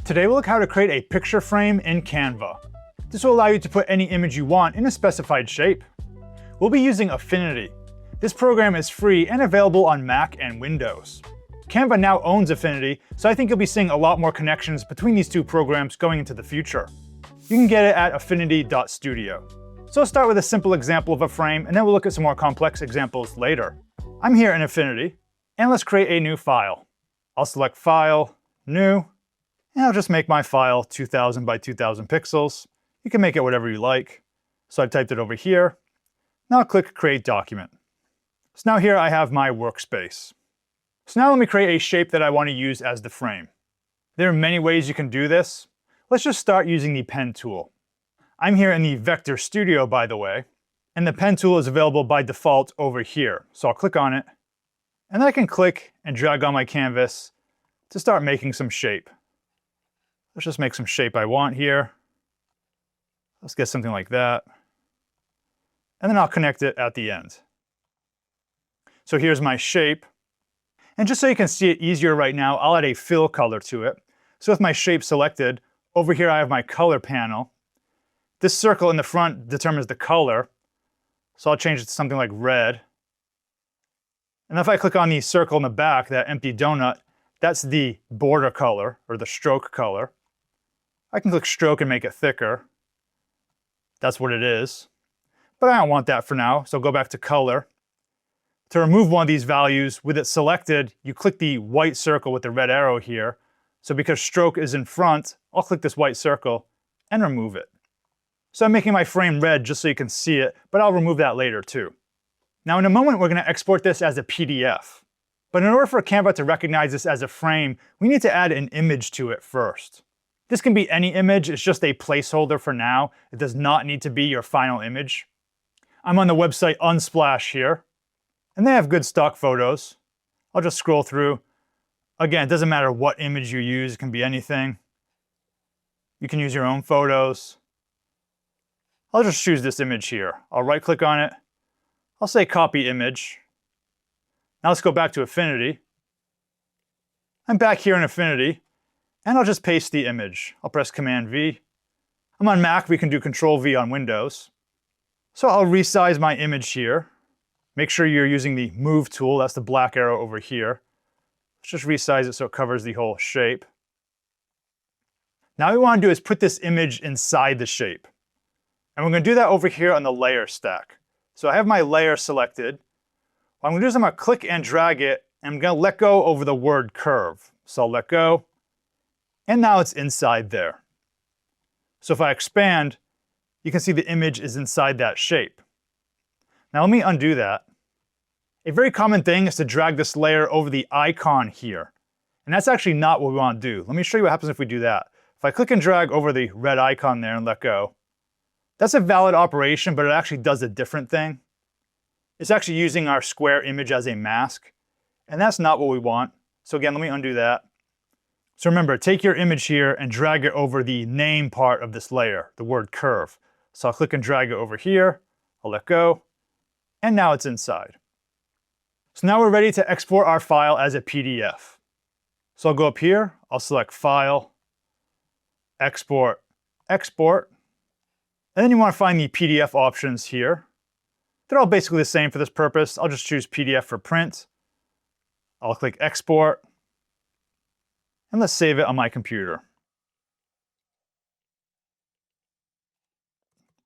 Today we'll look how to create a picture frame in Canva. This will allow you to put any image you want in a specified shape. We'll be using Affinity. This program is free and available on Mac and Windows. Canva now owns Affinity, so I think you'll be seeing a lot more connections between these two programs going into the future. You can get it at affinity.studio. So I'll start with a simple example of a frame, and then we'll look at some more complex examples later. I'm here in Affinity, and let's create a new file. I'll select File, New, and I'll just make my file 2000 by 2000 pixels. You can make it whatever you like. So I've typed it over here. Now I'll click Create Document. So now here I have my workspace. So now let me create a shape that I want to use as the frame. There are many ways you can do this. Let's just start using the pen tool. I'm here in the Vector Studio, by the way, and the pen tool is available by default over here. So I'll click on it, and then I can click and drag on my canvas to start making some shape. Let's just make some shape I want here. Let's get something like that. And then I'll connect it at the end. So here's my shape. And just so you can see it easier right now, I'll add a fill color to it. So with my shape selected, over here I have my color panel. This circle in the front determines the color. So I'll change it to something like red. And if I click on the circle in the back, that empty donut, that's the border color, or the stroke color. I can click stroke and make it thicker. That's what it is. But I don't want that for now, so go back to color. To remove one of these values, with it selected, you click the white circle with the red arrow here. So because stroke is in front, I'll click this white circle and remove it. So I'm making my frame red just so you can see it, but I'll remove that later too. Now in a moment, we're going to export this as a PDF. But in order for Canva to recognize this as a frame, we need to add an image to it first. This can be any image, it's just a placeholder for now. It does not need to be your final image. I'm on the website Unsplash here, and they have good stock photos. I'll just scroll through. Again, it doesn't matter what image you use, it can be anything. You can use your own photos. I'll just choose this image here. I'll right click on it. I'll say copy image. Now let's go back to Affinity. I'm back here in Affinity, and I'll just paste the image. I'll press Command V. I'm on Mac, we can do Control V on Windows. So I'll resize my image here. Make sure you're using the Move tool, that's the black arrow over here. Let's just resize it so it covers the whole shape. Now what we want to do is put this image inside the shape. And we're going to do that over here on the layer stack. So I have my layer selected. What I'm going to do is I'm going to click and drag it, and I'm going to let go over the word curve. So I'll let go. And now it's inside there. So if I expand, you can see the image is inside that shape. Now let me undo that. A very common thing is to drag this layer over the icon here. And that's actually not what we want to do. Let me show you what happens if we do that. If I click and drag over the red icon there and let go, that's a valid operation, but it actually does a different thing. It's actually using our square image as a mask. And that's not what we want. So again, let me undo that. So remember, take your image here and drag it over the name part of this layer, the word curve. So I'll click and drag it over here, I'll let go, and now it's inside. So now we're ready to export our file as a PDF. So I'll go up here, I'll select File, Export, Export, and then you want to find the PDF options here. They're all basically the same for this purpose. I'll just choose PDF for print. I'll click Export. And let's save it on my computer.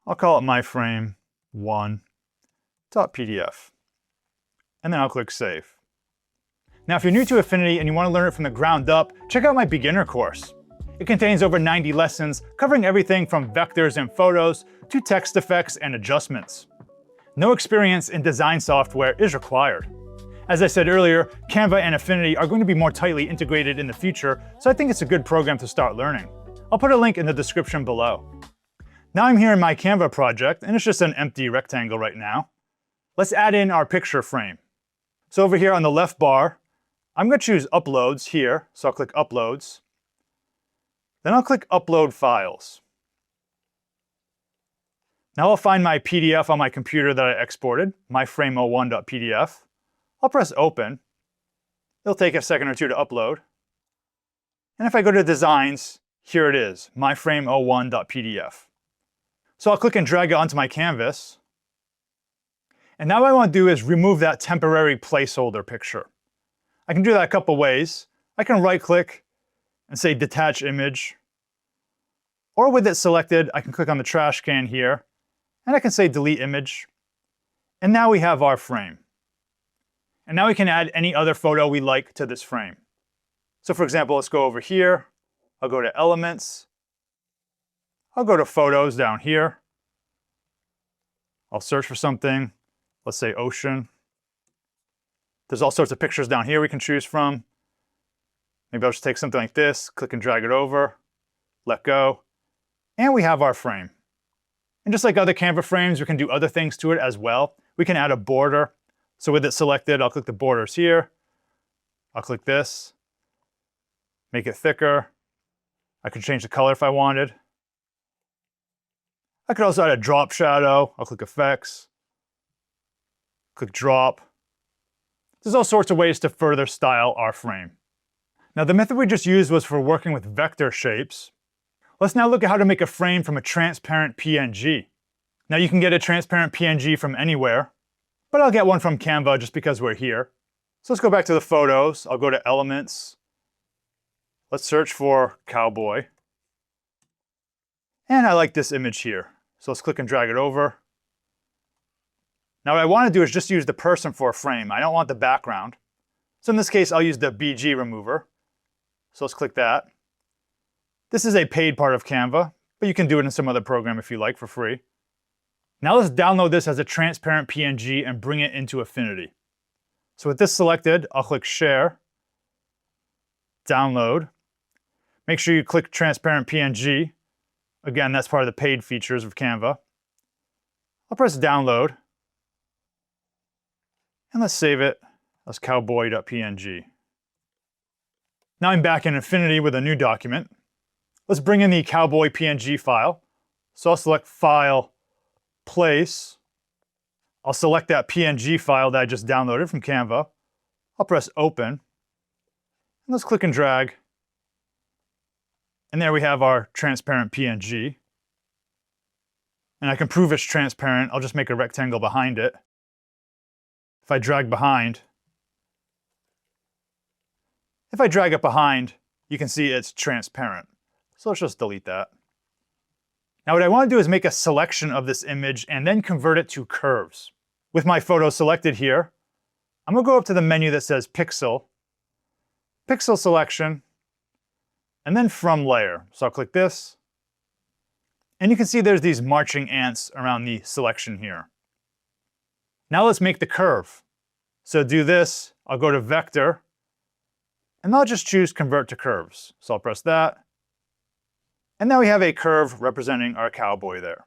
I'll call it myframe1.pdf. And then I'll click Save. Now if you're new to Affinity and you want to learn it from the ground up, check out my beginner course. It contains over 90 lessons covering everything from vectors and photos to text effects and adjustments. No experience in design software is required. As I said earlier, Canva and Affinity are going to be more tightly integrated in the future, so I think it's a good program to start learning. I'll put a link in the description below. Now I'm here in my Canva project, and it's just an empty rectangle right now. Let's add in our picture frame. So over here on the left bar, I'm going to choose Uploads here, so I'll click Uploads. Then I'll click Upload Files. Now I'll find my PDF on my computer that I exported, myframe01.pdf. I'll press Open. It'll take a second or two to upload. And if I go to Designs, Here it is, myframe01.pdf. So I'll click and drag it onto my canvas. And now what I want to do is remove that temporary placeholder picture. I can do that a couple ways. I can right click and say detach image. Or with it selected, I can click on the trash can here and I can say delete image. And now we have our frame. And now we can add any other photo we like to this frame. So for example, let's go over here. I'll go to elements. I'll go to photos down here. I'll search for something. Let's say ocean. There's all sorts of pictures down here we can choose from. Maybe I'll just take something like this, click and drag it over, let go, and we have our frame. And just like other Canva frames, we can do other things to it as well. We can add a border. So with it selected, I'll click the borders here. I'll click this, make it thicker. I can change the color if I wanted. I could also add a drop shadow. I'll click effects, click drop. There's all sorts of ways to further style our frame. Now the method we just used was for working with vector shapes. Let's now look at how to make a frame from a transparent PNG. Now you can get a transparent PNG from anywhere, but I'll get one from Canva just because we're here. So let's go back to the photos. I'll go to elements. Let's search for cowboy. And I like this image here. So let's click and drag it over. Now what I want to do is just use the person for a frame. I don't want the background. So in this case, I'll use the BG remover. So let's click that. This is a paid part of Canva, but you can do it in some other program if you like for free. Now let's download this as a transparent PNG and bring it into Affinity. So with this selected, I'll click Share, Download. Make sure you click Transparent PNG. Again, that's part of the paid features of Canva. I'll press Download. And let's save it as cowboy.png. Now I'm back in Affinity with a new document. Let's bring in the cowboy PNG file. So I'll select File, Place. I'll select that PNG file that I just downloaded from Canva. I'll press Open. And let's click and drag. And there we have our transparent PNG. And I can prove it's transparent. I'll just make a rectangle behind it. If I drag it behind, you can see it's transparent. So let's just delete that. Now what I want to do is make a selection of this image and then convert it to curves. With my photo selected here, I'm going to go up to the menu that says Pixel, Pixel Selection, and then From Layer. So I'll click this. And you can see there's these marching ants around the selection here. Now let's make the curve. So do this, I'll go to Vector, and I'll just choose Convert to Curves. So I'll press that. And now we have a curve representing our cowboy there.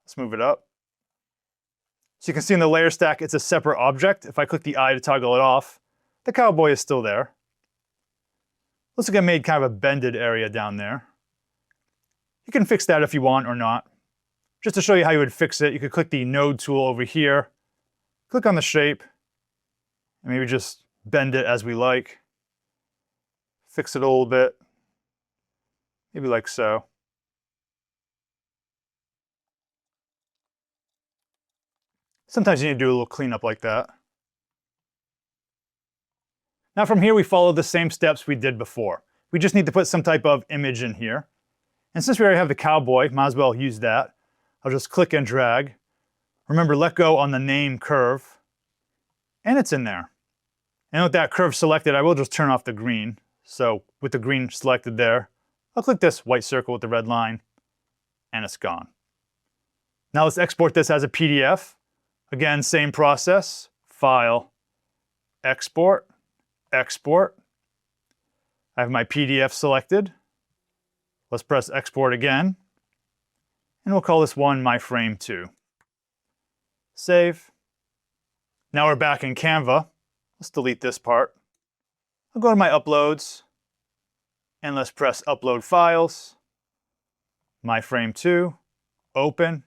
Let's move it up. So you can see in the layer stack, it's a separate object. If I click the eye to toggle it off, the cowboy is still there. Looks like I made kind of a bended area down there. You can fix that if you want or not. Just to show you how you would fix it, you could click the node tool over here, click on the shape, and maybe just bend it as we like. Fix it a little bit. Maybe like so. Sometimes you need to do a little cleanup like that. Now from here we follow the same steps we did before. We just need to put some type of image in here. And since we already have the cowboy, might as well use that. I'll just click and drag. Remember, let go on the name curve. And it's in there. And with that curve selected, I will just turn off the green. So with the green selected there, I'll click this white circle with the red line, and it's gone. Now let's export this as a PDF. Again, same process. File, Export, Export. I have my PDF selected. Let's press Export again. And we'll call this one My Frame 2. Save. Now we're back in Canva. Let's delete this part. I'll go to my uploads. And let's press Upload Files. My Frame 2. Open.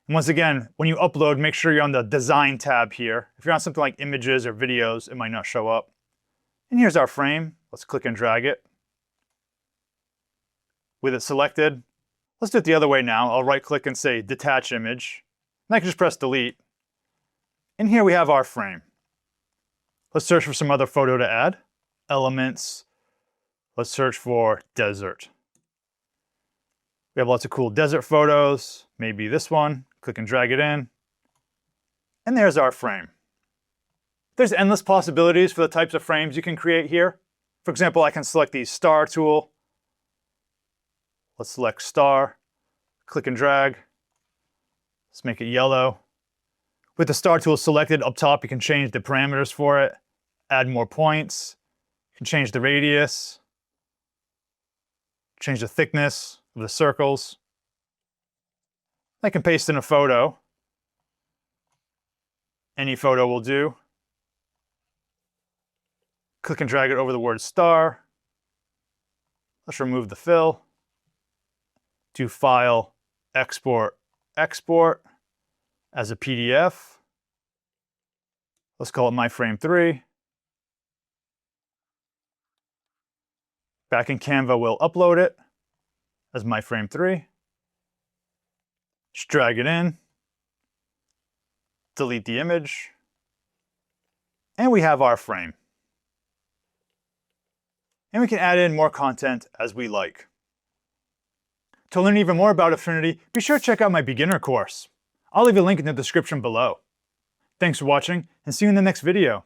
And once again, when you upload, make sure you're on the Design tab here. If you're on something like images or videos, it might not show up. And here's our frame. Let's click and drag it. With it selected, let's do it the other way now. I'll right click and say detach image. And I can just press delete. And here we have our frame. Let's search for some other photo to add. Elements. Let's search for desert. We have lots of cool desert photos. Maybe this one. Click and drag it in. And there's our frame. There's endless possibilities for the types of frames you can create here. For example, I can select the star tool. Let's select star. Click and drag. Let's make it yellow. With the star tool selected up top, you can change the parameters for it, add more points. You can change the radius, change the thickness of the circles. I can paste in a photo. Any photo will do. Click and drag it over the word star. Let's remove the fill. Do File, Export, Export as a PDF. Let's call it My Frame 3. Back in Canva, we'll upload it as My Frame 3. Just drag it in. Delete the image. And we have our frame. And we can add in more content as we like. To learn even more about Affinity, be sure to check out my beginner course. I'll leave a link in the description below. Thanks for watching, and see you in the next video.